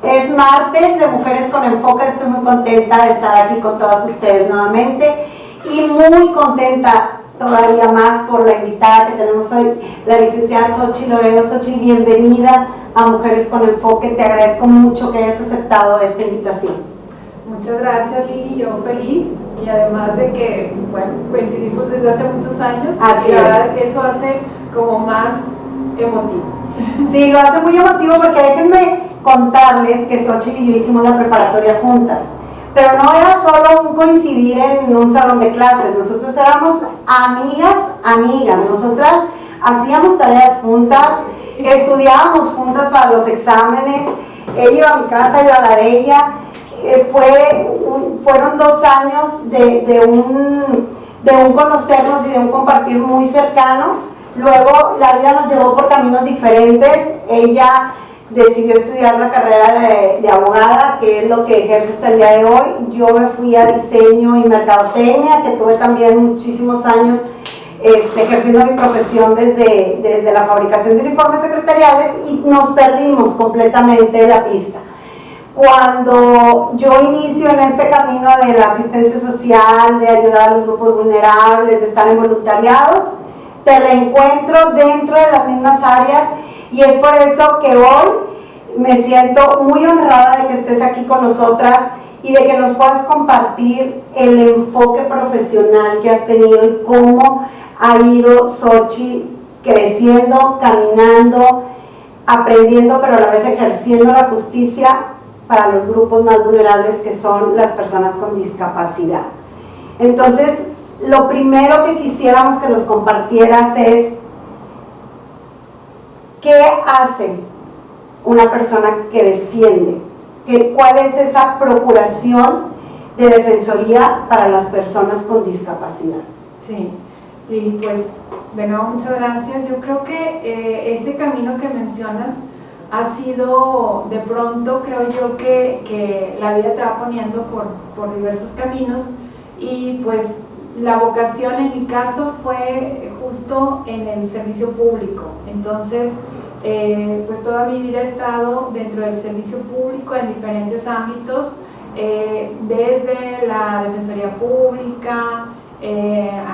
Es martes de Mujeres con Enfoque. Estoy muy contenta de estar aquí con todas ustedes nuevamente y muy contenta todavía más por la invitada que tenemos hoy, la licenciada Xochitl Loredo. Xochitl, bienvenida a Mujeres con Enfoque. Te agradezco mucho que hayas aceptado esta invitación. Muchas gracias, Lili. Yo feliz, y además de que, bueno, coincidimos desde hace muchos años. Así es. Eso hace como más emotivo. Sí, lo hace muy emotivo porque déjenme contarles que Xochitl y yo hicimos la preparatoria juntas, pero no era solo un coincidir en un salón de clases. Nosotros éramos amigas, nosotras hacíamos tareas juntas, estudiábamos juntas para los exámenes, ella iba a mi casa, yo a la de ella. Fueron 2 años de un conocernos y de un compartir muy cercano. Luego la vida nos llevó por caminos diferentes. Ella decidió estudiar la carrera de abogada, que es lo que ejerce hasta el día de hoy. Yo me fui a diseño y mercadotecnia, que tuve también muchísimos años ejerciendo mi profesión desde la fabricación de uniformes secretariales, y nos perdimos completamente la pista. Cuando yo inicio en este camino de la asistencia social, de ayudar a los grupos vulnerables, de estar en voluntariados, te reencuentro dentro de las mismas áreas, y es por eso que hoy me siento muy honrada de que estés aquí con nosotras y de que nos puedas compartir el enfoque profesional que has tenido y cómo ha ido Xochitl creciendo, caminando, aprendiendo, pero a la vez ejerciendo la justicia para los grupos más vulnerables, que son las personas con discapacidad. Entonces, lo primero que quisiéramos que nos compartieras es ¿qué hace una persona que defiende? ¿Cuál es esa procuración de defensoría para las personas con discapacidad? Sí, Lili, pues de nuevo muchas gracias. Yo creo que este camino que mencionas ha sido, de pronto creo yo que la vida te va poniendo por diversos caminos, y pues la vocación en mi caso fue justo en el servicio público. Entonces pues toda mi vida he estado dentro del servicio público en diferentes ámbitos, desde la Defensoría Pública,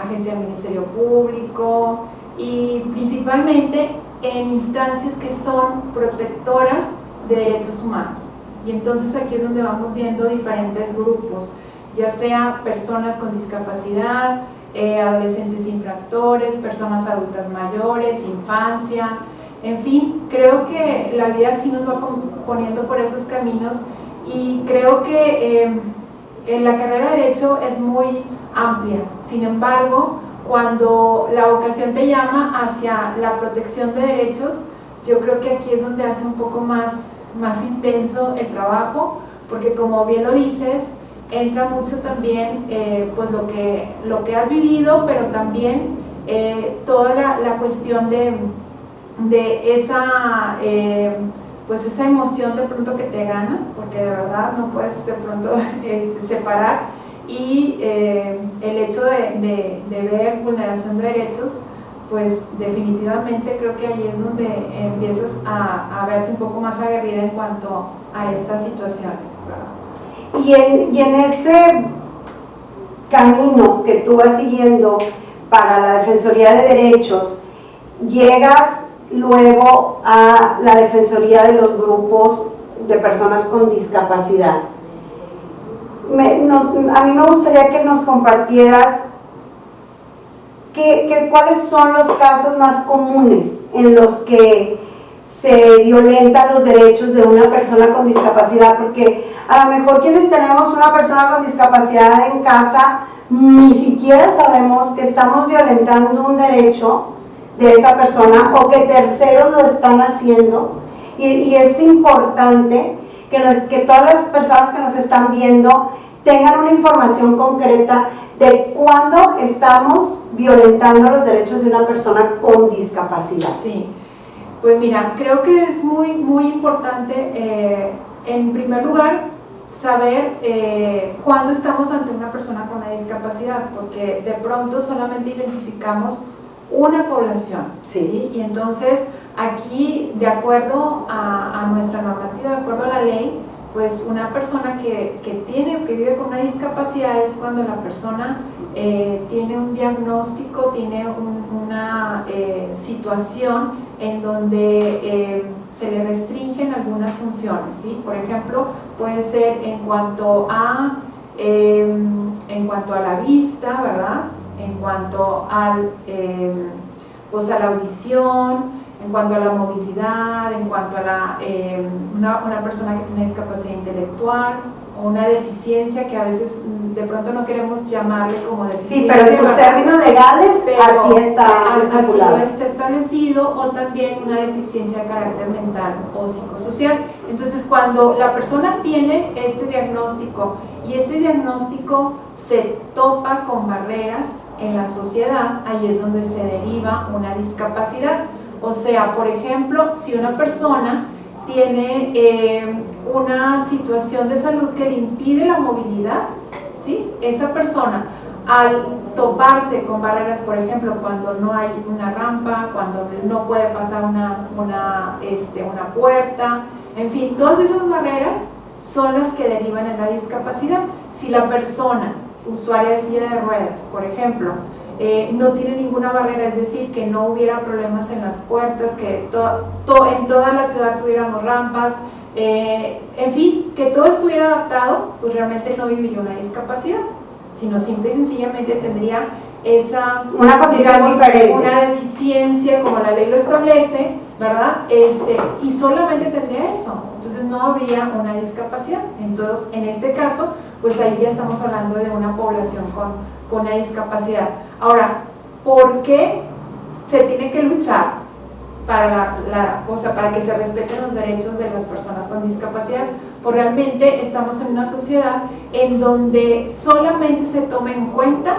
agencia del Ministerio Público, y principalmente en instancias que son protectoras de derechos humanos. Y entonces aquí es donde vamos viendo diferentes grupos, ya sea personas con discapacidad, adolescentes infractores, personas adultas mayores, infancia, en fin. Creo que la vida sí nos va poniendo por esos caminos, y creo que la carrera de Derecho es muy amplia. Sin embargo, cuando la vocación te llama hacia la protección de derechos, yo creo que aquí es donde hace un poco más intenso el trabajo, porque como bien lo dices, entra mucho también pues lo que has vivido, pero también toda la cuestión de esa pues esa emoción de pronto que te gana, porque de verdad no puedes de pronto separar, y el hecho de ver vulneración de derechos, pues definitivamente creo que ahí es donde empiezas a verte un poco más aguerrida en cuanto a estas situaciones, ¿verdad? Y en ese camino que tú vas siguiendo para la Defensoría de Derechos, llegas luego a la Defensoría de los grupos de personas con discapacidad. A mí me gustaría que nos compartieras cuáles son los casos más comunes en los que se violentan los derechos de una persona con discapacidad, porque a lo mejor quienes tenemos una persona con discapacidad en casa ni siquiera sabemos que estamos violentando un derecho de esa persona, o que terceros lo están haciendo, y es importante que todas las personas que nos están viendo tengan una información concreta de cuándo estamos violentando los derechos de una persona con discapacidad. Sí, pues mira, creo que es muy importante, en primer lugar, saber cuándo estamos ante una persona con una discapacidad, porque de pronto solamente identificamos una población, sí. Y entonces Aquí, de acuerdo a nuestra normativa, de acuerdo a la ley, pues una persona que vive con una discapacidad es cuando la persona tiene un diagnóstico, tiene una situación en donde se le restringen algunas funciones, ¿sí? Por ejemplo, puede ser en cuanto a la vista, ¿verdad? En cuanto pues a la audición, en cuanto a la movilidad, en cuanto a una persona que tiene discapacidad intelectual o una deficiencia que a veces de pronto no queremos llamarle como deficiencia. Sí, pero en tus términos legales así está estipulado. Así lo está establecido, o también una deficiencia de carácter mental o psicosocial. Entonces, cuando la persona tiene este diagnóstico y este diagnóstico se topa con barreras en la sociedad, ahí es donde se deriva una discapacidad. O sea, por ejemplo, si una persona tiene una situación de salud que le impide la movilidad, ¿sí? Esa persona, al toparse con barreras, por ejemplo, cuando no hay una rampa, cuando no puede pasar una puerta, en fin, todas esas barreras son las que derivan en la discapacidad. Si la persona, usuaria de silla de ruedas, por ejemplo, no tiene ninguna barrera, es decir, que no hubiera problemas en las puertas, que en toda la ciudad tuviéramos rampas, en fin, que todo estuviera adaptado, pues realmente no viviría una discapacidad, sino simple y sencillamente tendría una condición diferente, una deficiencia como la ley lo establece, ¿verdad? Y solamente tendría eso, entonces no habría una discapacidad. Entonces, en este caso, pues ahí ya estamos hablando de una población con una discapacidad. Ahora, ¿por qué se tiene que luchar para para que se respeten los derechos de las personas con discapacidad? Pues realmente estamos en una sociedad en donde solamente se toma en cuenta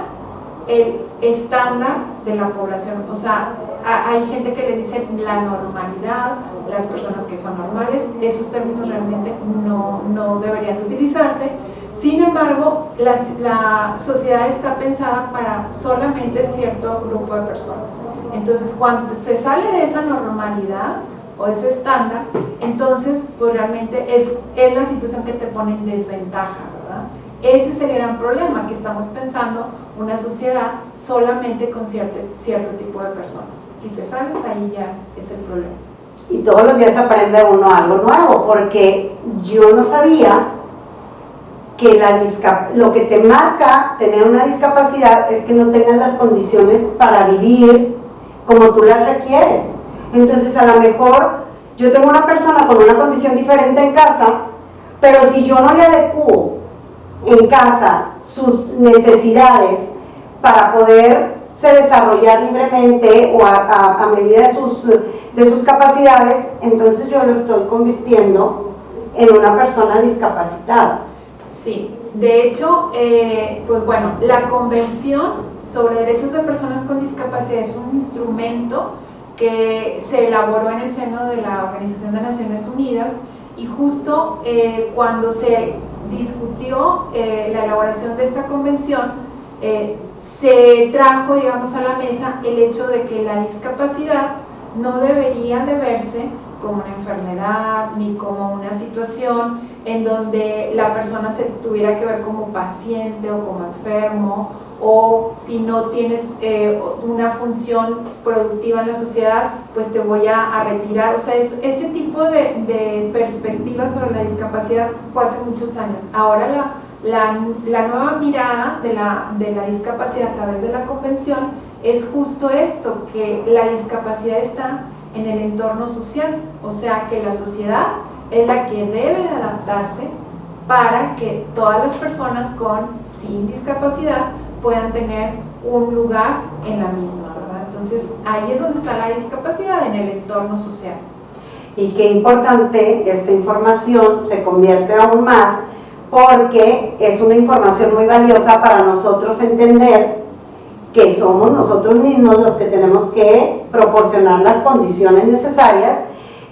el estándar de la población. O sea, hay gente que le dice la normalidad, las personas que son normales, esos términos realmente no deberían utilizarse. Sin embargo, la sociedad está pensada para solamente cierto grupo de personas. Entonces, cuando se sale de esa normalidad o ese estándar, entonces pues realmente es la situación que te pone en desventaja, ¿verdad? Ese es el gran problema, que estamos pensando una sociedad solamente con cierto tipo de personas. Si te sales, ahí ya es el problema. Y todos los días aprende uno algo nuevo, porque yo no sabía que lo que te marca tener una discapacidad es que no tengas las condiciones para vivir como tú las requieres. Entonces, a lo mejor yo tengo una persona con una condición diferente en casa, pero si yo no le adecuo en casa sus necesidades para poderse desarrollar libremente o a medida de sus capacidades, entonces yo lo estoy convirtiendo en una persona discapacitada. Sí, de hecho, pues bueno, la Convención sobre Derechos de Personas con Discapacidad es un instrumento que se elaboró en el seno de la Organización de Naciones Unidas, y justo cuando se discutió la elaboración de esta convención, se trajo, digamos, a la mesa el hecho de que la discapacidad no debería de verse como una enfermedad ni como una situación en donde la persona se tuviera que ver como paciente o como enfermo, o si no tienes una función productiva en la sociedad, pues te voy a retirar. O sea, ese tipo de perspectiva sobre la discapacidad fue hace muchos años. Ahora la nueva mirada de la discapacidad a través de la Convención es justo esto, que la discapacidad está en el entorno social, o sea que la sociedad es la que debe de adaptarse para que todas las personas sin discapacidad puedan tener un lugar en la misma, ¿verdad? Entonces ahí es donde está la discapacidad, en el entorno social. Y qué importante esta información se convierte aún más, porque es una información muy valiosa para nosotros entender que somos nosotros mismos los que tenemos que proporcionar las condiciones necesarias,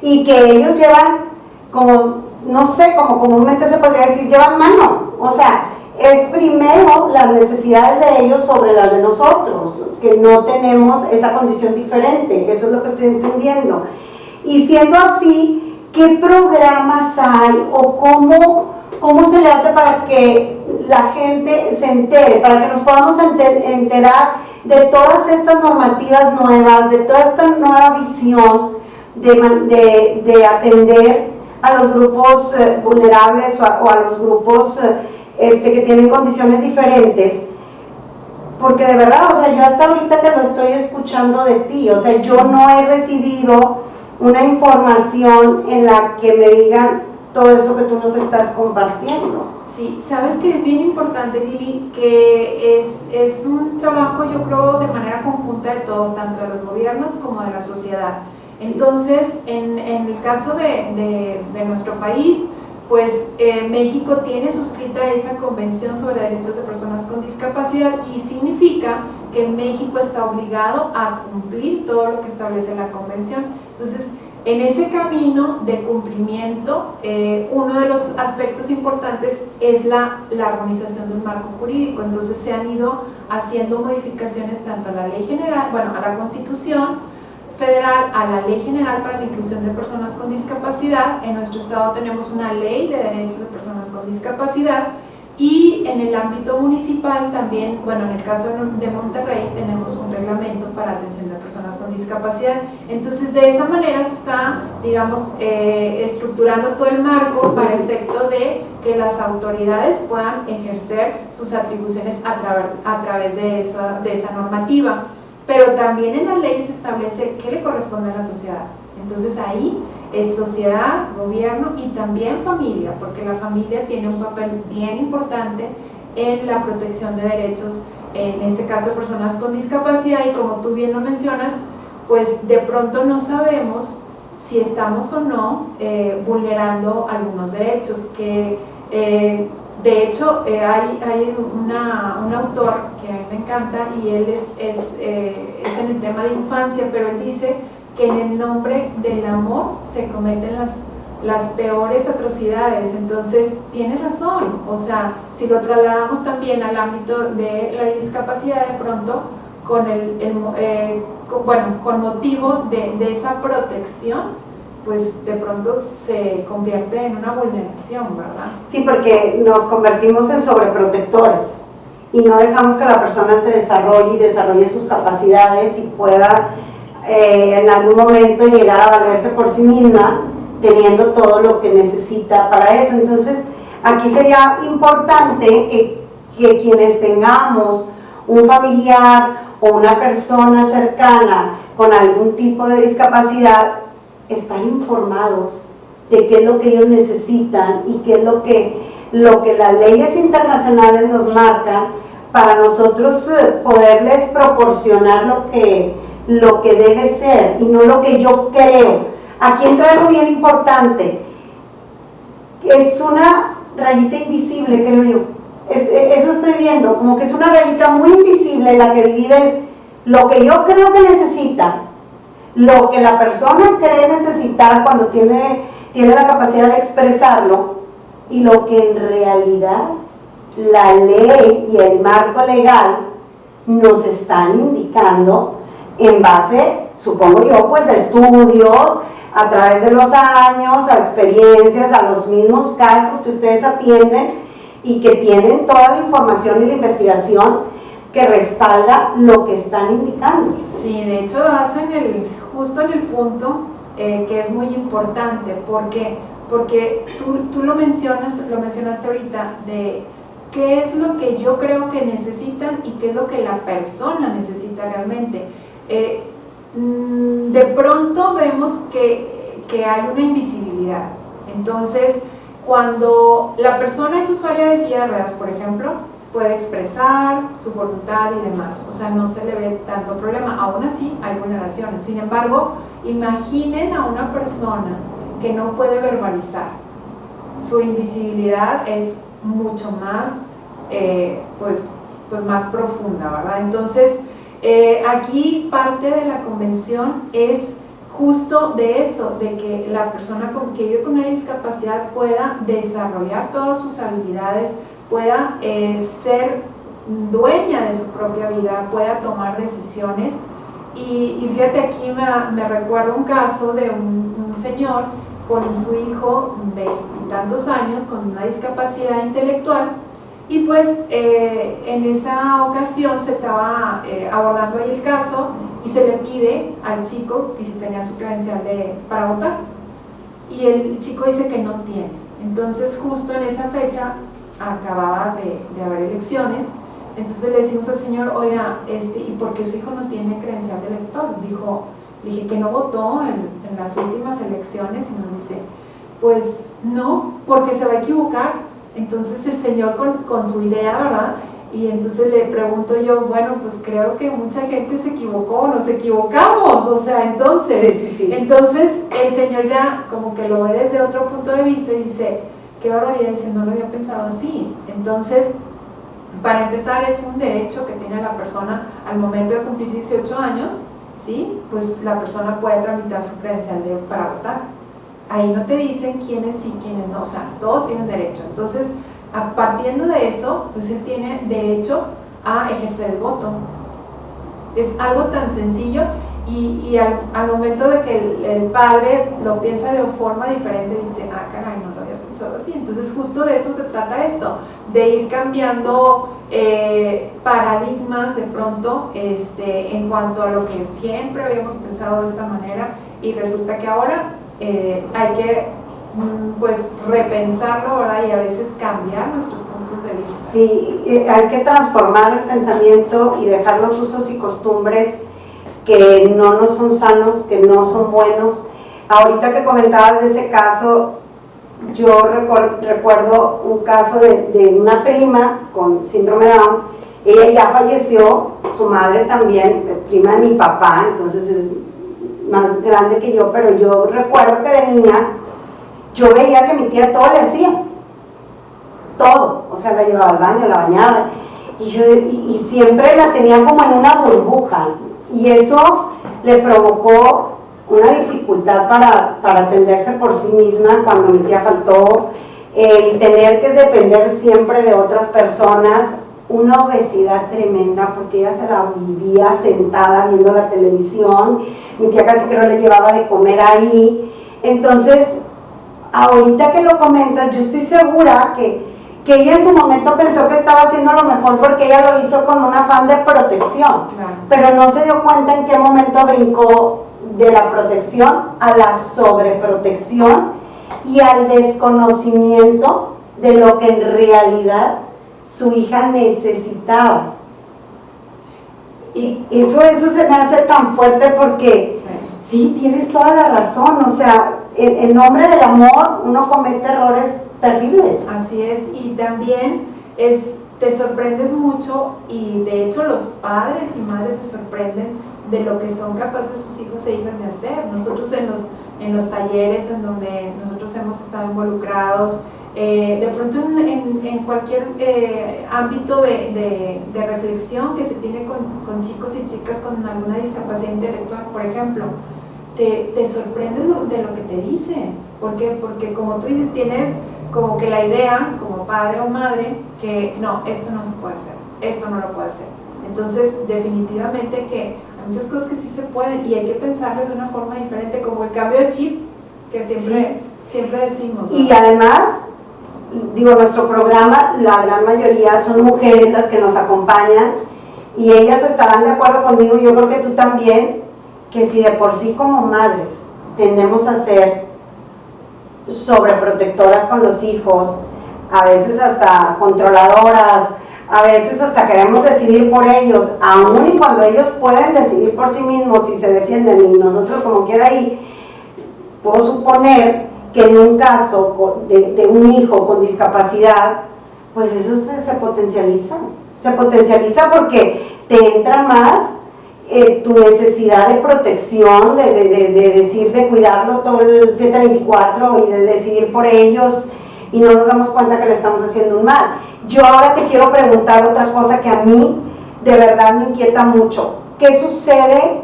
y que ellos llevan, como, no sé, como comúnmente se podría decir, llevan mano. O sea, es primero las necesidades de ellos sobre las de nosotros, que no tenemos esa condición diferente, eso es lo que estoy entendiendo. Y siendo así, ¿qué programas hay o cómo se le hace para que la gente se entere, para que nos podamos enterar de todas estas normativas nuevas, de toda esta nueva visión de atender a los grupos vulnerables o a los grupos que tienen condiciones diferentes? Porque de verdad, o sea, yo hasta ahorita te lo estoy escuchando de ti, o sea, yo no he recibido una información en la que me digan todo eso que tú nos estás compartiendo. Sí, sabes que es bien importante, Lili, que es un trabajo, yo creo, de manera conjunta de todos, tanto de los gobiernos como de la sociedad. Entonces, en el caso de nuestro país, pues México tiene suscrita esa Convención sobre Derechos de Personas con Discapacidad y significa que México está obligado a cumplir todo lo que establece la Convención. Entonces, en ese camino de cumplimiento, uno de los aspectos importantes es la armonización de un marco jurídico. Entonces se han ido haciendo modificaciones tanto a la ley general, bueno, a la Constitución Federal, a la Ley General para la Inclusión de Personas con Discapacidad. En nuestro estado tenemos una ley de derechos de personas con discapacidad y en el ámbito municipal también, bueno, en el caso de Monterrey tenemos un reglamento para atención de personas con discapacidad. Entonces de esa manera se está, digamos, estructurando todo el marco para efecto de que las autoridades puedan ejercer sus atribuciones a través de esa normativa. Pero también en la ley se establece qué le corresponde a la sociedad. Entonces ahí es sociedad, gobierno y también familia, porque la familia tiene un papel bien importante en la protección de derechos, en este caso de personas con discapacidad, y como tú bien lo mencionas, pues de pronto no sabemos si estamos o no vulnerando algunos derechos, que de hecho hay un autor que a mí me encanta y él es en el tema de infancia, pero él dice que en el nombre del amor se cometen las peores atrocidades. Entonces tiene razón, o sea, si lo trasladamos también al ámbito de la discapacidad, de pronto con motivo de esa protección, pues de pronto se convierte en una vulneración, ¿verdad? Sí, porque nos convertimos en sobreprotectores y no dejamos que la persona se desarrolle sus capacidades y pueda en algún momento llegar a valerse por sí misma, teniendo todo lo que necesita para eso. Entonces, aquí sería importante que quienes tengamos un familiar o una persona cercana con algún tipo de discapacidad, estar informados de qué es lo que ellos necesitan y qué es lo que las leyes internacionales nos marcan para nosotros poderles proporcionar lo que debe ser y no lo que yo creo. Aquí entra algo bien importante, es una rayita invisible, creo yo. Eso estoy viendo, como que es una rayita muy invisible la que divide lo que yo creo que necesita, lo que la persona cree necesitar cuando tiene la capacidad de expresarlo, y lo que en realidad la ley y el marco legal nos están indicando en base, supongo yo, pues a estudios, a través de los años, a experiencias, a los mismos casos que ustedes atienden y que tienen toda la información y la investigación que respalda lo que están indicando. Sí, de hecho hacen justo en el punto que es muy importante, porque tú lo mencionaste ahorita, de qué es lo que yo creo que necesitan y qué es lo que la persona necesita realmente. De pronto vemos que hay una invisibilidad. Entonces, cuando la persona es usuaria de silla de ruedas, por ejemplo, puede expresar su voluntad y demás, o sea, no se le ve tanto problema. Aún así hay vulneraciones. Sin embargo, imaginen a una persona que no puede verbalizar. Su invisibilidad es mucho más pues más profunda, ¿verdad? Entonces aquí parte de la convención es justo de eso, de que la persona que vive con una discapacidad pueda desarrollar todas sus habilidades, pueda ser dueña de su propia vida, pueda tomar decisiones. Y fíjate, aquí me recuerdo un caso de un señor con su hijo de tantos años con una discapacidad intelectual, y pues en esa ocasión se estaba abordando ahí el caso y se le pide al chico que si tenía su credencial para votar, y el chico dice que no tiene. Entonces justo en esa fecha acababa de haber elecciones. Entonces le decimos al señor, oiga, ¿y por qué su hijo no tiene credencial de elector? Dije que no votó en las últimas elecciones, y nos dice, pues no, porque se va a equivocar. Entonces el señor con su idea, ¿verdad? Y entonces le pregunto yo, bueno, pues creo que mucha gente se equivocó, nos equivocamos, o sea, entonces, sí. Entonces el señor ya como que lo ve desde otro punto de vista y dice, qué barbaridad, dice, no lo había pensado así. Entonces, para empezar, es un derecho que tiene la persona al momento de cumplir 18 años, ¿sí? Pues la persona puede tramitar su credencial para votar. Ahí no te dicen quiénes sí, quiénes no, o sea, todos tienen derecho. Entonces, partiendo de eso, pues él tiene derecho a ejercer el voto. Es algo tan sencillo, y al momento de que el padre lo piensa de forma diferente, dice, ah, caray, no lo había pensado así. Entonces justo de eso se trata esto, de ir cambiando paradigmas de pronto en cuanto a lo que siempre habíamos pensado de esta manera, y resulta que ahora hay que pues repensarlo, ¿verdad? Y a veces cambiar nuestros puntos de vista. Sí, hay que transformar el pensamiento y dejar los usos y costumbres que no nos son sanos, que no son buenos. Ahorita que comentabas de ese caso, yo recuerdo un caso de una prima con síndrome de Down. Ella ya falleció, su madre también, prima de mi papá, entonces es más grande que yo, pero yo recuerdo que de niña yo veía que mi tía todo le hacía, todo, o sea, la llevaba al baño, la bañaba, y siempre la tenía como en una burbuja, y eso le provocó una dificultad para atenderse por sí misma cuando mi tía faltó, el tener que depender siempre de otras personas, una obesidad tremenda porque ella se la vivía sentada viendo la televisión, mi tía casi que no le llevaba de comer ahí. Entonces, ahorita que lo comentas, yo estoy segura que ella en su momento pensó que estaba haciendo lo mejor porque ella lo hizo con un afán de protección, Claro. pero no se dio cuenta en qué momento brincó de la protección a la sobreprotección y al desconocimiento de lo que en realidad su hija necesitaba. Y eso se me hace tan fuerte porque sí, tienes toda la razón, o sea, en nombre del amor uno comete errores terribles. Así es, y también te sorprendes mucho, y de hecho los padres y madres se sorprenden de lo que son capaces sus hijos e hijas de hacer. Nosotros en los talleres en donde nosotros hemos estado involucrados, de pronto en cualquier ámbito de reflexión que se tiene con chicos y chicas con alguna discapacidad intelectual, por ejemplo, te sorprendes de lo que te dicen. ¿Por qué? Porque como tú dices, tienes como que la idea, como padre o madre, que no, esto no se puede hacer, esto no lo puede hacer. Entonces, definitivamente que hay muchas cosas que sí se pueden, y hay que pensarlo de una forma diferente, como el cambio de chip, que siempre decimos, ¿no? Y además, digo, nuestro programa, la gran mayoría son mujeres las que nos acompañan, y ellas estarán de acuerdo conmigo, yo creo que tú también, que si de por sí como madres tendemos a ser sobreprotectoras con los hijos, a veces hasta controladoras, a veces hasta queremos decidir por ellos, aun y cuando ellos pueden decidir por sí mismos y se defienden, y nosotros como quiera ahí, puedo suponer que en un caso de un hijo con discapacidad, pues eso se potencializa porque te entra más tu necesidad de protección, de decir, de cuidarlo todo el 7/24 y de decidir por ellos, y no nos damos cuenta que le estamos haciendo un mal. Yo ahora te quiero preguntar otra cosa que a mí de verdad me inquieta mucho. ¿Qué sucede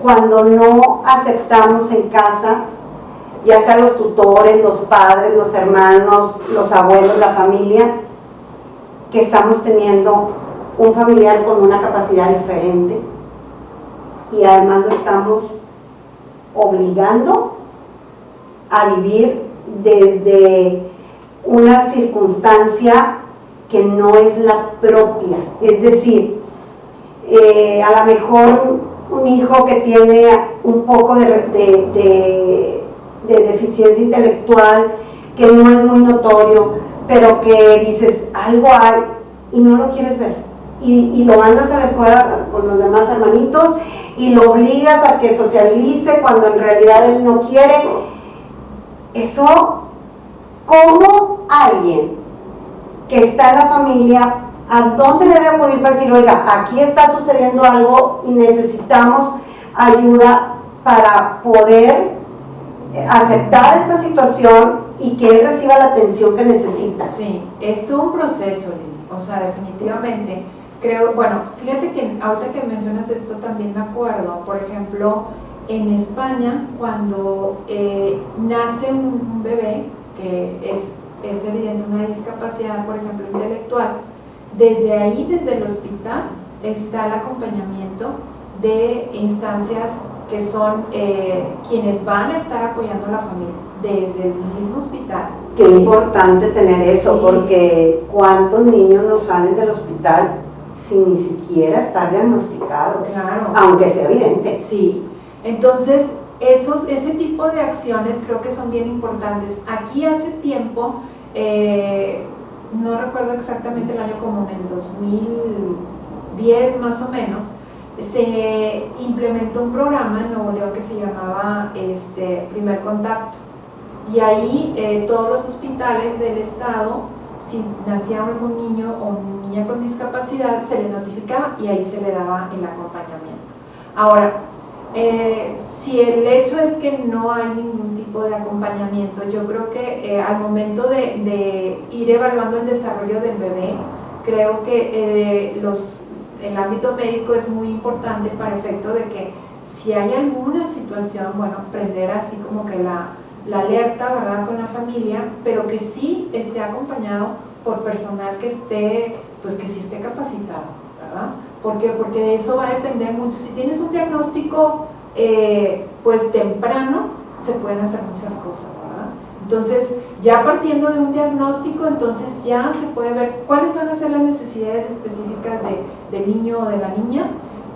cuando no aceptamos en casa, ya sea los tutores, los padres, los hermanos, los abuelos, la familia, que estamos teniendo un familiar con una capacidad diferente y además lo estamos obligando a vivir desde una circunstancia que no es la propia. Es decir, a lo mejor un hijo que tiene un poco de deficiencia intelectual, que no es muy notorio, pero que dices, algo hay y no lo quieres ver. Y lo mandas a la escuela con los demás hermanitos y lo obligas a que socialice cuando en realidad él no quiere. Eso, ¿cómo alguien que está en la familia, a dónde debe acudir para decir, oiga, aquí está sucediendo algo y necesitamos ayuda para poder aceptar esta situación y que él reciba la atención que necesita? Sí, es todo un proceso, Lili. O sea, definitivamente. Creo, bueno, fíjate que ahorita que mencionas esto también me acuerdo, por ejemplo, en España, cuando nace un bebé que es evidente una discapacidad, por ejemplo, intelectual, desde ahí, desde el hospital, está el acompañamiento de instancias que son quienes van a estar apoyando a la familia, desde el mismo hospital. Qué importante tener eso, sí, porque ¿cuántos niños no salen del hospital sin ni siquiera estar diagnosticados? Claro. Aunque sea evidente. Sí, entonces ese tipo de acciones creo que son bien importantes. Aquí hace tiempo, no recuerdo exactamente el año, como en el 2010 más o menos, se implementó un programa en Nuevo León que se llamaba Primer Contacto, y ahí todos los hospitales del estado, si nacía algún niño o niña con discapacidad, se le notificaba y ahí se le daba el acompañamiento. Ahora, si el hecho es que no hay ningún tipo de acompañamiento, yo creo que al momento de ir evaluando el desarrollo del bebé, creo que el ámbito médico es muy importante para efecto de que si hay alguna situación, bueno, prender así como que la alerta, ¿verdad?, con la familia, pero que sí esté acompañado por personal que esté, pues que sí esté capacitado, ¿verdad? ¿Por qué? Porque de eso va a depender mucho. Si tienes un diagnóstico pues temprano, se pueden hacer muchas cosas, ¿verdad? Entonces, ya partiendo de un diagnóstico, entonces ya se puede ver cuáles van a ser las necesidades específicas del niño o de la niña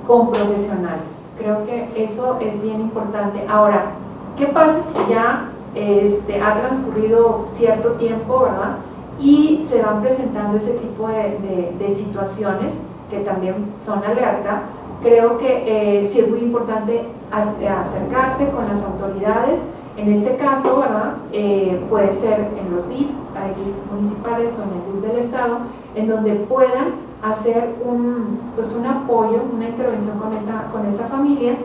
con profesionales. Creo que eso es bien importante. Ahora, ¿qué pasa si ya ha transcurrido cierto tiempo, ¿verdad?, y se van presentando ese tipo de situaciones que también son alerta? Creo que sí es muy importante acercarse con las autoridades. En este caso, ¿verdad?, puede ser en los DIF, hay DIF municipales o en el DIF del estado, en donde puedan hacer un apoyo, una intervención con esa familia,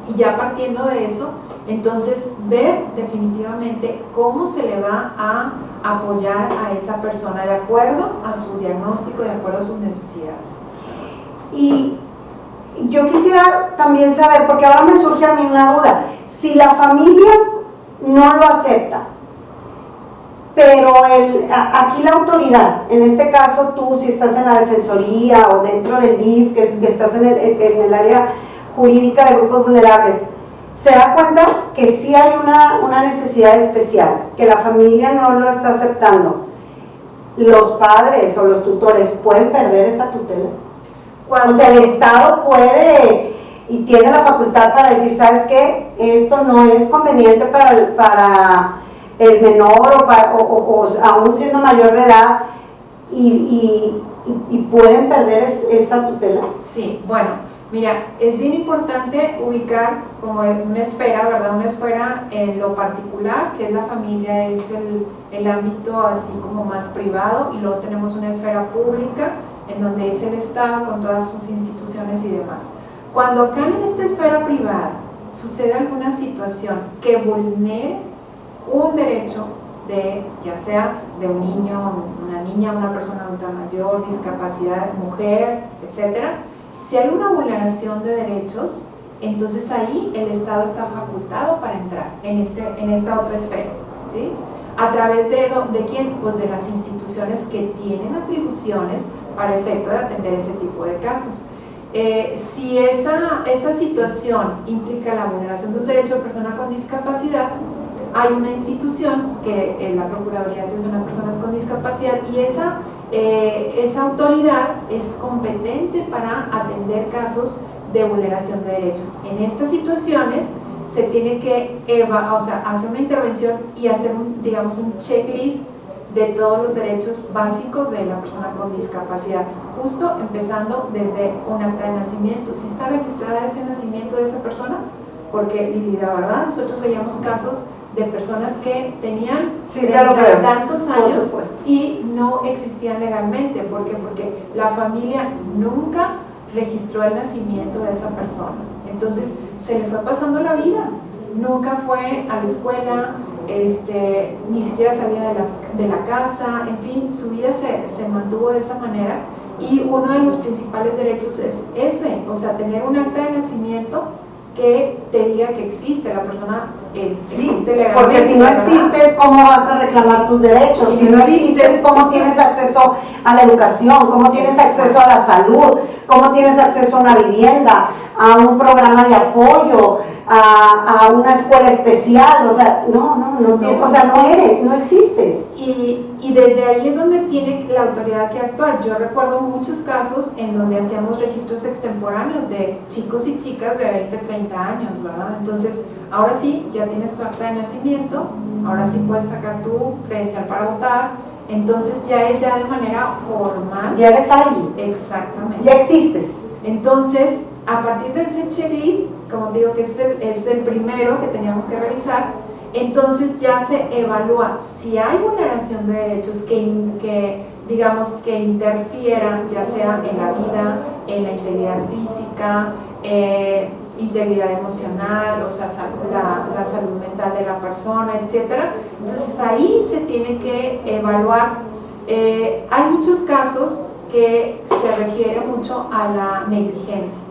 y ya partiendo de eso, entonces ver definitivamente cómo se le va a apoyar a esa persona de acuerdo a su diagnóstico, de acuerdo a sus necesidades. Y yo quisiera también saber, porque ahora me surge a mí una duda, si la familia no lo acepta, pero aquí la autoridad, en este caso tú, si estás en la defensoría o dentro del DIF, que estás en el área jurídica de grupos vulnerables, se da cuenta que sí hay una necesidad especial, que la familia no lo está aceptando, los padres o los tutores pueden perder esa tutela. O sea, el Estado puede y tiene la facultad para decir, ¿sabes qué? Esto no es conveniente para el menor o aún siendo mayor de edad, y pueden perder esa tutela. Sí, bueno, mira, es bien importante ubicar como una esfera, ¿verdad? Una esfera en lo particular, que es la familia, es el ámbito así como más privado, y luego tenemos una esfera pública, en donde es el Estado con todas sus instituciones y demás. Cuando acá en esta esfera privada sucede alguna situación que vulnere un derecho ya sea de un niño, una niña, una persona adulta mayor, discapacidad, mujer, etcétera, si hay una vulneración de derechos, entonces ahí el Estado está facultado para entrar en esta otra esfera, ¿sí? ¿A través de quién? Pues de las instituciones que tienen atribuciones para efecto de atender ese tipo de casos. Si esa situación implica la vulneración de un derecho de persona con discapacidad, hay una institución que es la Procuraduría de Atención a Personas con Discapacidad, y esa autoridad es competente para atender casos de vulneración de derechos. En estas situaciones se tiene que hacer una intervención y hacer digamos un checklist de todos los derechos básicos de la persona con discapacidad, justo empezando desde un acta de nacimiento, si está registrada ese nacimiento de esa persona, porque la verdad nosotros veíamos casos de personas que tenían tantos años y no existían legalmente. ¿Por qué? Porque la familia nunca registró el nacimiento de esa persona. Entonces se le fue pasando la vida, nunca fue a la escuela, ni siquiera salía de la casa, en fin, su vida se mantuvo de esa manera. Y uno de los principales derechos es ese, o sea, tener un acta de nacimiento que te diga que existe la persona, existe legalmente. Porque si no existes, ¿cómo vas a reclamar tus derechos? Si no existes, ¿cómo tienes acceso a la educación? ¿Cómo tienes acceso a la salud? ¿Cómo tienes acceso a una vivienda? A un programa de apoyo, a una escuela especial? O sea, no existes. Y desde ahí es donde tiene la autoridad que actuar. Yo recuerdo muchos casos en donde hacíamos registros extemporáneos de chicos y chicas de 20, 30 años, ¿verdad? Entonces, ahora sí, ya tienes tu acta de nacimiento, ahora sí puedes sacar tu credencial para votar, entonces ya es de manera formal. Ya eres alguien. Exactamente. Ya existes. Entonces, a partir de ese checklist, como digo que es el primero que teníamos que revisar, entonces ya se evalúa si hay vulneración de derechos que digamos que interfieran, ya sea en la vida, en la integridad física, integridad emocional, o sea, la salud mental de la persona, etc. Entonces ahí se tiene que evaluar. Hay muchos casos que se refiere mucho a la negligencia.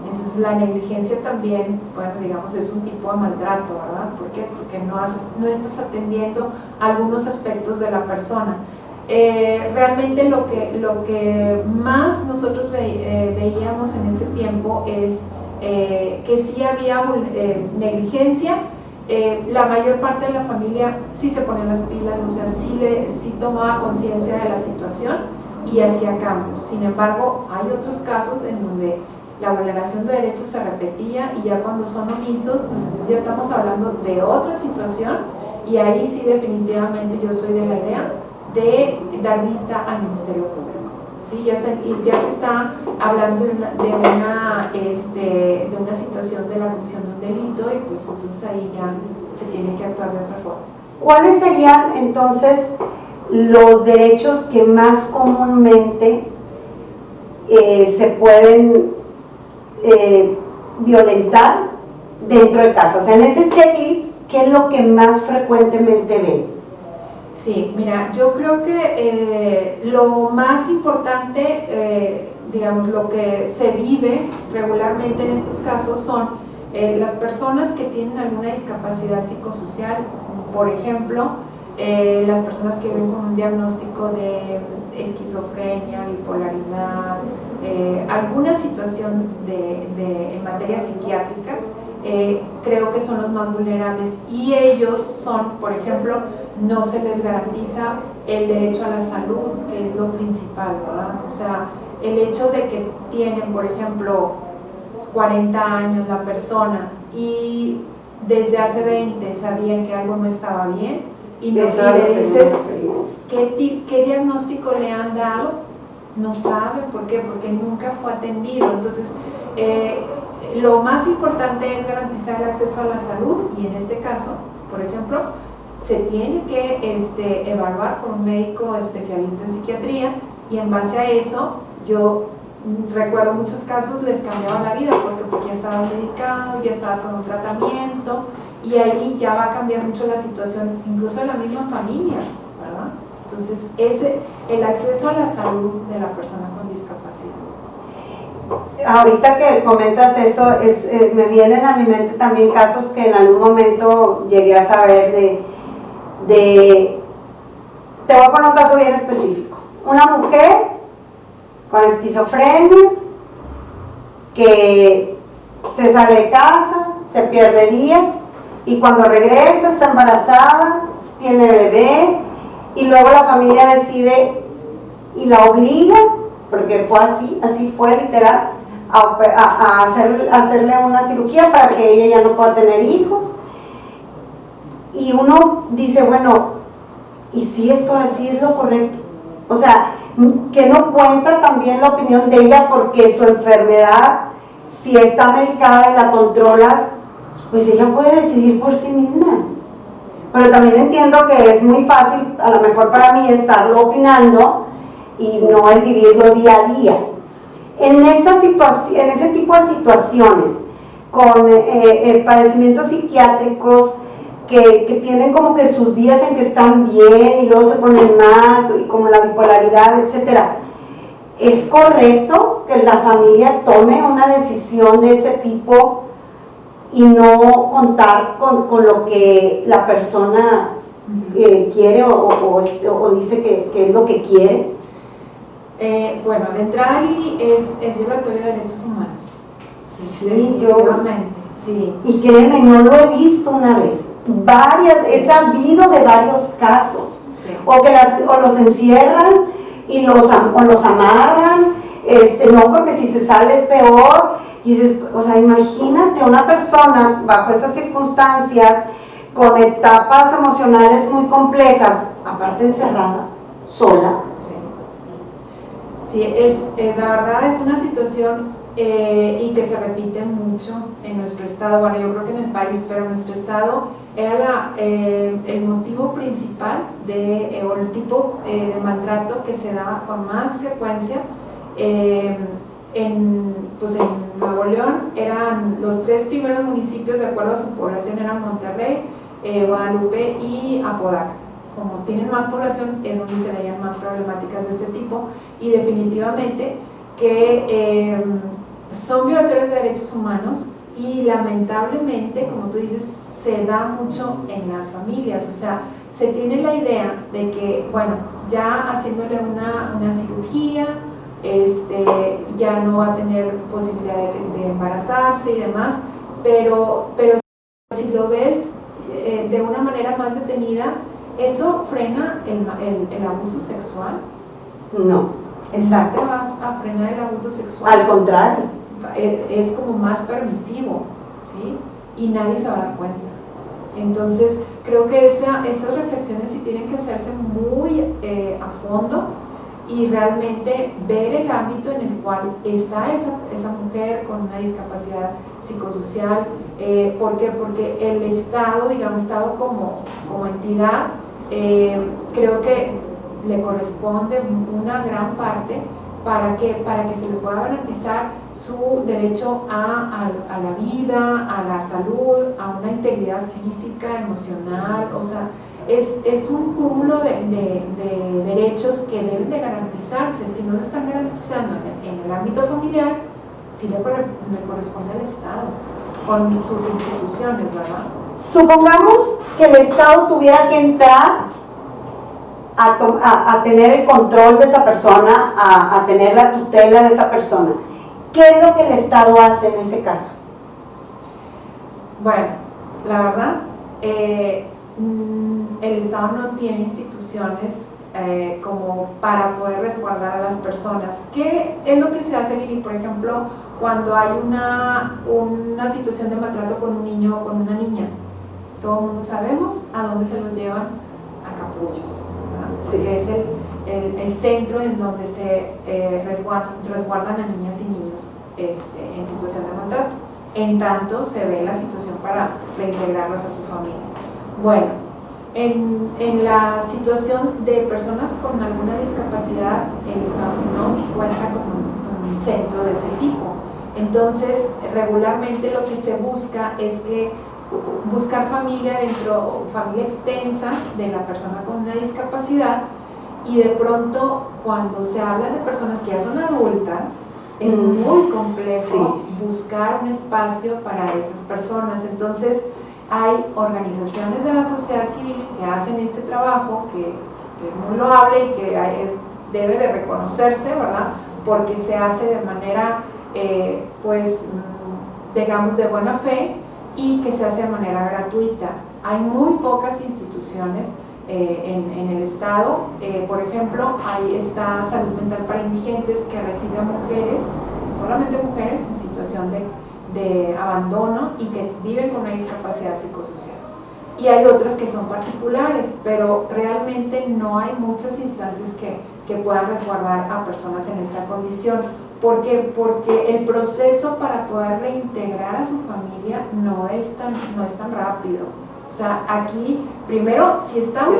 Entonces la negligencia también, bueno, digamos, es un tipo de maltrato, ¿verdad? ¿Por qué? Porque no estás atendiendo algunos aspectos de la persona. Realmente lo que más nosotros veíamos en ese tiempo es que sí había negligencia. La mayor parte de la familia sí se ponía las pilas, o sea, sí tomaba conciencia de la situación y hacía cambios. Sin embargo, hay otros casos en donde la vulneración de derechos se repetía, y ya cuando son omisos, pues entonces ya estamos hablando de otra situación, y ahí sí definitivamente yo soy de la idea de dar vista al Ministerio Público. ¿Sí? Ya se está hablando de una situación de la comisión de un delito, y pues entonces ahí ya se tiene que actuar de otra forma. ¿Cuáles serían entonces los derechos que más comúnmente se pueden violentar dentro de casa? O sea, en ese checklist, ¿qué es lo que más frecuentemente ven? Sí, mira, yo creo que lo más importante, digamos, lo que se vive regularmente en estos casos son las personas que tienen alguna discapacidad psicosocial. Por ejemplo, las personas que viven con un diagnóstico de esquizofrenia, bipolaridad, alguna situación en materia psiquiátrica, creo que son los más vulnerables, y ellos son, por ejemplo, no se les garantiza el derecho a la salud, que es lo principal, ¿verdad? O sea, el hecho de que tienen, por ejemplo, 40 años la persona y desde hace 20 sabían que algo no estaba bien, y le dices, ¿qué diagnóstico le han dado? No saben. ¿Por qué? Porque nunca fue atendido. Entonces, lo más importante es garantizar el acceso a la salud, y en este caso, por ejemplo, se tiene que evaluar por un médico especialista en psiquiatría, y en base a eso, yo recuerdo muchos casos les cambiaba la vida, porque ya estabas medicado, ya estabas con un tratamiento, y ahí ya va a cambiar mucho la situación, incluso de la misma familia, ¿verdad? Entonces, el acceso a la salud de la persona con discapacidad. Ahorita que comentas eso, me vienen a mi mente también casos que en algún momento llegué a saber te voy a poner un caso bien específico. Una mujer con esquizofrenia que se sale de casa, se pierde días y cuando regresa está embarazada, tiene bebé y luego la familia decide y la obliga, porque fue así fue literal, a hacerle una cirugía para que ella ya no pueda tener hijos. Y uno dice, bueno, ¿y si esto así es lo correcto? O sea, que no cuenta también la opinión de ella porque su enfermedad, si está medicada y la controlas, pues ella puede decidir por sí misma. Pero también entiendo que es muy fácil, a lo mejor para mí, estarlo opinando y no el vivirlo día a día. En ese tipo de situaciones, con padecimientos psiquiátricos que tienen como que sus días en que están bien y luego se ponen mal, como la bipolaridad, etcétera, ¿es correcto que la familia tome una decisión de ese tipo y no contar con lo que la persona quiere o dice que es lo que quiere? Bueno, de entrada, Lili, es violatorio de derechos humanos. Sí, sí. Y créeme, no lo he visto una vez. He sabido de varios casos. Sí. O los encierran y los amarran, no, porque si se sale es peor. Y dices, o sea, imagínate una persona bajo esas circunstancias, con etapas emocionales muy complejas, aparte encerrada, sola. Sí, la verdad es una situación y que se repite mucho en nuestro estado. Bueno, yo creo que en el país, pero en nuestro estado era el motivo principal o el tipo de maltrato que se daba con más frecuencia. En Nuevo León eran los 3 primeros municipios, de acuerdo a su población, eran Monterrey, Guadalupe y Apodaca. Como tienen más población, es donde se veían más problemáticas de este tipo, y definitivamente que son violatorios de derechos humanos y lamentablemente, como tú dices, se da mucho en las familias. O sea, se tiene la idea de que, bueno, ya haciéndole una cirugía, ya no va a tener posibilidad de embarazarse y demás, pero si lo ves de una manera más detenida, ¿eso frena el abuso sexual? No, exacto. ¿No te vas a frenar el abuso sexual? Al contrario. Es como más permisivo, ¿sí? Y nadie se va a dar cuenta. Entonces, creo que esas reflexiones sí tienen que hacerse muy a fondo y realmente ver el ámbito en el cual está esa mujer con una discapacidad psicosocial. ¿Por qué? Porque el Estado, digamos, Estado como entidad, creo que le corresponde una gran parte para que se le pueda garantizar su derecho a la vida, a la salud, a una integridad física, emocional. O sea, es un cúmulo de derechos que deben de garantizarse. Si no se están garantizando en el ámbito familiar, sí le corresponde al Estado, con sus instituciones, ¿verdad? Supongamos que el Estado tuviera que entrar a tener el control de esa persona, a tener la tutela de esa persona. ¿Qué es lo que el Estado hace en ese caso? Bueno, la verdad, el Estado no tiene instituciones como para poder resguardar a las personas. ¿Qué es lo que se hace, Lili? Por ejemplo, cuando hay una situación de maltrato con un niño o con una niña, todo el mundo sabemos a dónde se los llevan, a capullos, sí, que es el centro en donde se resguardan a niñas y niños en situación de maltrato, en tanto se ve la situación para reintegrarlos a su familia. Bueno, en la situación de personas con alguna discapacidad, el Estado no cuenta con un centro de ese tipo. Entonces, regularmente lo que se busca es buscar familia familia extensa de la persona con una discapacidad, y de pronto cuando se habla de personas que ya son adultas, es muy complejo buscar un espacio para esas personas. Entonces, hay organizaciones de la sociedad civil que hacen este trabajo que es muy loable y que debe de reconocerse, ¿verdad? Porque se hace de manera, pues, digamos, de buena fe y que se hace de manera gratuita. Hay muy pocas instituciones en el estado, por ejemplo, ahí está Salud Mental para Indigentes, que recibe a mujeres, solamente mujeres en situación de abandono y que viven con una discapacidad psicosocial. Y hay otras que son particulares, pero realmente no hay muchas instancias que puedan resguardar a personas en esta condición. ¿Por qué? Porque el proceso para poder reintegrar a su familia no es tan rápido. O sea, aquí, primero, si está en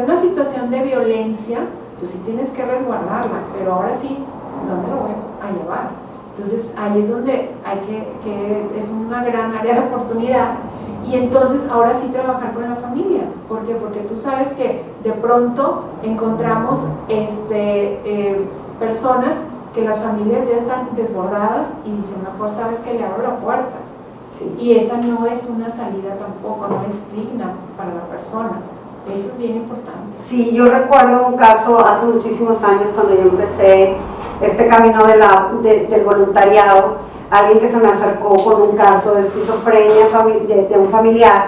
una situación de violencia, pues sí tienes que resguardarla, pero ahora sí, ¿dónde lo voy a llevar? Entonces, ahí es donde hay que es una gran área de oportunidad. Y entonces ahora sí trabajar con la familia. ¿Por qué? Porque tú sabes que de pronto encontramos personas que las familias ya están desbordadas y dicen, mejor sabes que le abro la puerta. Sí. Y esa no es una salida tampoco, no es digna para la persona. Eso es bien importante. Sí, yo recuerdo un caso hace muchísimos años cuando yo empecé este camino del voluntariado. Alguien que se me acercó con un caso de esquizofrenia de un familiar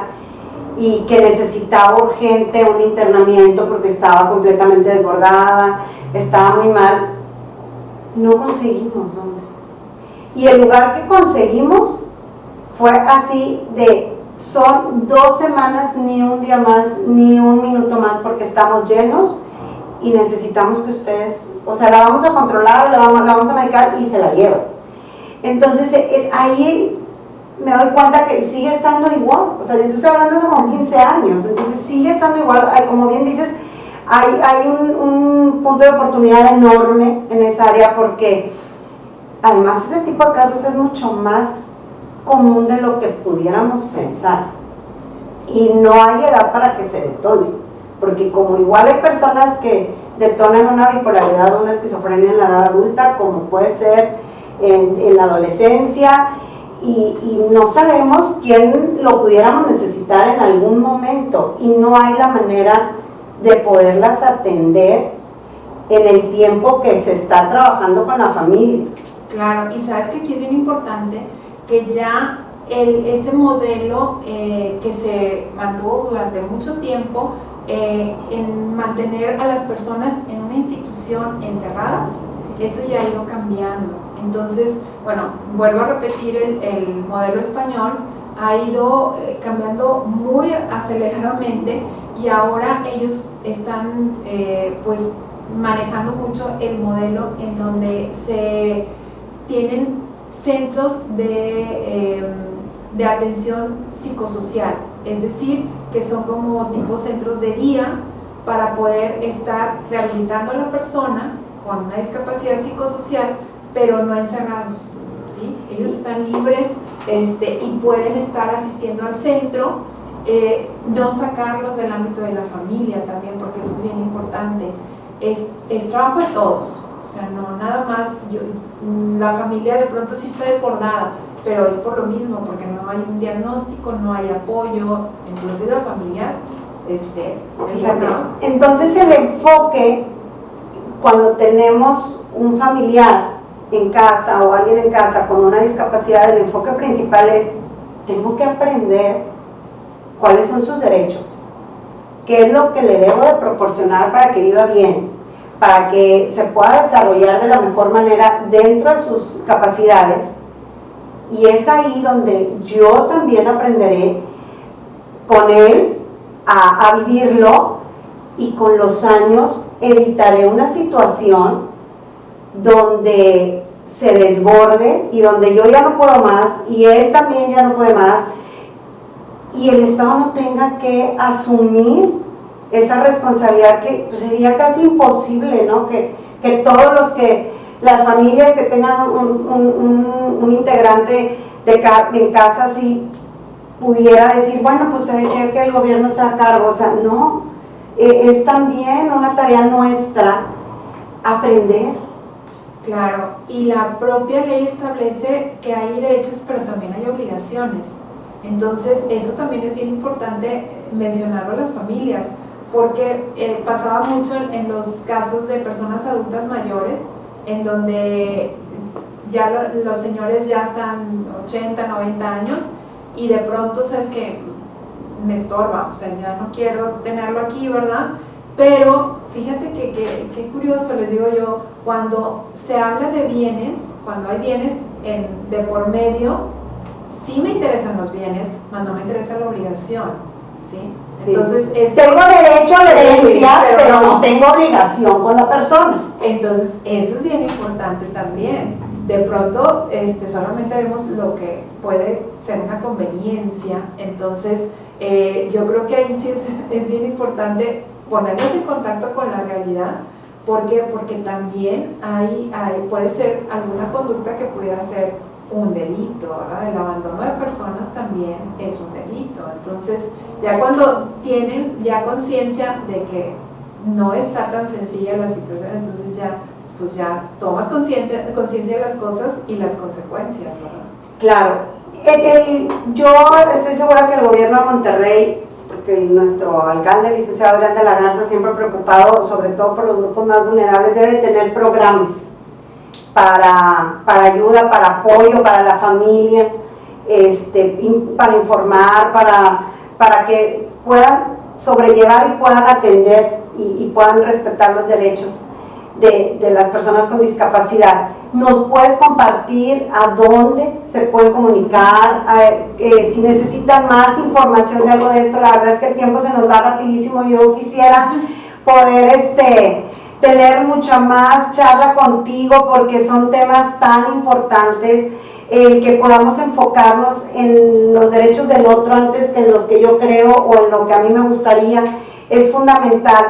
y que necesitaba urgente un internamiento porque estaba completamente desbordada, estaba muy mal. No conseguimos dónde. Y el lugar que conseguimos fue así son 2 semanas, ni un día más, ni un minuto más, porque estamos llenos y necesitamos que ustedes, o sea, la vamos a controlar, la vamos a medicar y se la llevan. Entonces, ahí me doy cuenta que sigue estando igual. O sea, yo te estoy hablando hace como 15 años, entonces sigue estando igual. Como bien dices, hay un punto de oportunidad enorme en esa área, porque además ese tipo de casos es mucho más común de lo que pudiéramos pensar. Y no hay edad para que se detone, porque como igual hay personas que detonan una bipolaridad o una esquizofrenia en la edad adulta, como puede ser en la adolescencia, y no sabemos quién lo pudiéramos necesitar en algún momento, y no hay la manera de poderlas atender en el tiempo que se está trabajando con la familia. Claro, y sabes que aquí es bien importante que ya ese modelo que se mantuvo durante mucho tiempo en mantener a las personas en una institución encerradas, esto ya ha ido cambiando. Entonces, bueno, vuelvo a repetir, el modelo español ha ido cambiando muy aceleradamente, y ahora ellos están pues manejando mucho el modelo en donde se tienen centros de atención psicosocial, es decir, que son como tipo centros de día para poder estar rehabilitando a la persona con una discapacidad psicosocial, pero no encerrados, ¿sí? Ellos están libres y pueden estar asistiendo al centro, no sacarlos del ámbito de la familia también, porque eso es bien importante. Es trabajo de todos, o sea, no nada más, la familia de pronto sí está desbordada, pero es por lo mismo, porque no hay un diagnóstico, no hay apoyo, entonces la familia, fíjate, entonces el enfoque, cuando tenemos un familiar en casa o alguien en casa con una discapacidad, el enfoque principal es: tengo que aprender cuáles son sus derechos, qué es lo que le debo de proporcionar para que viva bien, para que se pueda desarrollar de la mejor manera dentro de sus capacidades. Y es ahí donde yo también aprenderé con él a vivirlo, y con los años evitaré una situación donde se desborde y donde yo ya no puedo más y él también ya no puede más, y el Estado no tenga que asumir esa responsabilidad, que pues sería casi imposible, ¿no? Que las familias que tengan un integrante en casa, sí pudiera decir, bueno, pues que el gobierno se haga cargo. O sea, no, es también una tarea nuestra aprender. Claro, y la propia ley establece que hay derechos, pero también hay obligaciones. Entonces, eso también es bien importante mencionarlo a las familias, porque pasaba mucho en los casos de personas adultas mayores, en donde ya los señores ya están 80, 90 años y de pronto, sabes que me estorba, o sea, ya no quiero tenerlo aquí, ¿verdad? Pero fíjate que curioso, les digo yo, cuando se habla de bienes, cuando hay bienes de por medio, sí me interesan los bienes, mas no me interesa la obligación, ¿sí? Sí. Entonces, tengo derecho a la herencia, pero no tengo obligación con la persona. Entonces, eso es bien importante también. De pronto, solamente vemos lo que puede ser una conveniencia. Entonces, yo creo que ahí sí es bien importante ponernos en contacto con la realidad. ¿Por qué? Porque también puede ser alguna conducta que pudiera ser un delito, ¿verdad? El abandono de personas también es un delito. Entonces, ya cuando tienen ya conciencia de que no está tan sencilla la situación, entonces ya tomas conciencia de las cosas y las consecuencias, ¿verdad? Claro. Yo estoy segura que el gobierno de Monterrey, porque nuestro alcalde, el licenciado Adrián de la Garza, siempre preocupado sobre todo por los grupos más vulnerables, debe tener programas para ayuda, para apoyo, para la familia, para informar, para que puedan sobrellevar y puedan atender y puedan respetar los derechos de las personas con discapacidad. ¿Nos puedes compartir a dónde se pueden comunicar? Si necesitan más información de algo de esto, la verdad es que el tiempo se nos va rapidísimo. Yo quisiera poder tener mucha más charla contigo, porque son temas tan importantes, que podamos enfocarnos en los derechos del otro antes que en los que yo creo o en lo que a mí me gustaría, es fundamental.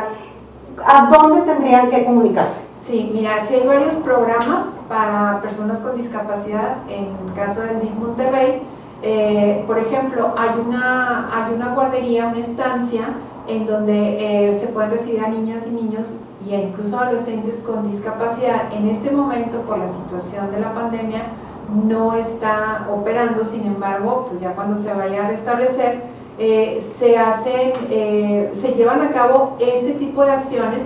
¿A dónde tendrían que comunicarse? Sí, mira, sí hay varios programas para personas con discapacidad en el caso del DIF Monterrey. Por ejemplo, hay una guardería, una estancia en donde se pueden recibir a niñas y niños e incluso adolescentes con discapacidad. En este momento, por la situación de la pandemia, no está operando. Sin embargo, pues ya cuando se vaya a restablecer, se llevan a cabo este tipo de acciones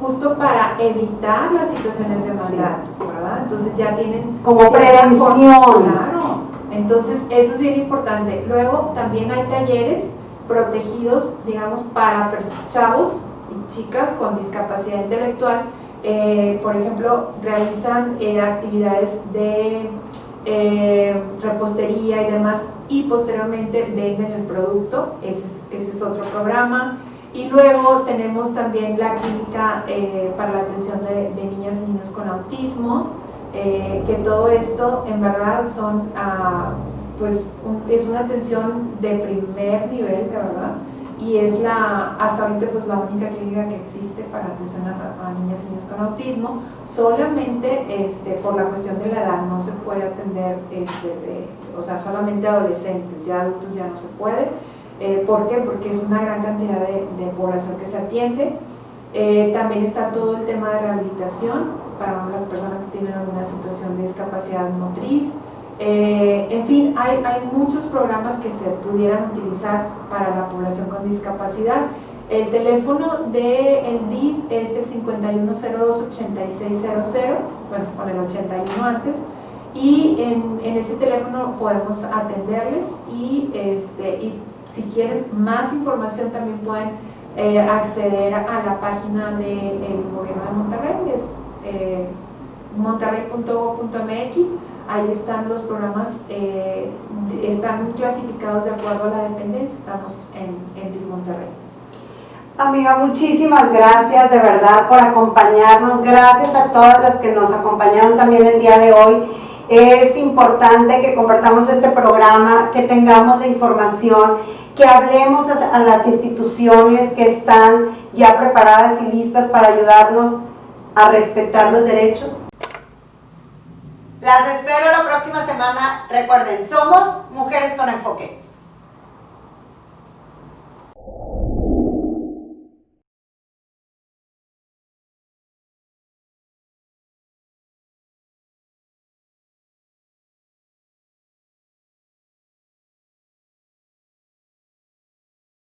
justo para evitar las situaciones de maldad, ¿verdad? Entonces ya tienen como prevención. Claro, entonces eso es bien importante. Luego también hay talleres protegidos, digamos, para chavos y chicas con discapacidad intelectual. Por ejemplo, realizan actividades de repostería y demás, y posteriormente venden el producto. Ese es otro programa. Y luego tenemos también la clínica para la atención de niñas y niños con autismo, que todo esto en verdad son, es una atención de primer nivel, de verdad, y es hasta ahorita pues la única clínica que existe para atención a niñas y niños con autismo. Solamente por la cuestión de la edad no se puede atender, solamente adolescentes, ya adultos ya no se puede. ¿Por qué? Porque es una gran cantidad de población que se atiende. También está todo el tema de rehabilitación para las personas que tienen alguna situación de discapacidad motriz. En fin, hay muchos programas que se pudieran utilizar para la población con discapacidad. El teléfono del DIF es el 5102-8600, bueno, con el 81 antes, y en ese teléfono podemos atenderles y si quieren más información también pueden acceder a la página del gobierno de Monterrey, es monterrey.gov.mx. Ahí están los programas, están clasificados de acuerdo a la dependencia. Estamos en DIF Monterrey. Amiga, muchísimas gracias de verdad por acompañarnos. Gracias a todas las que nos acompañaron también el día de hoy. Es importante que compartamos este programa, que tengamos la información, que hablemos a las instituciones que están ya preparadas y listas para ayudarnos a respetar los derechos. Las espero la próxima semana. Recuerden, somos Mujeres con Enfoque.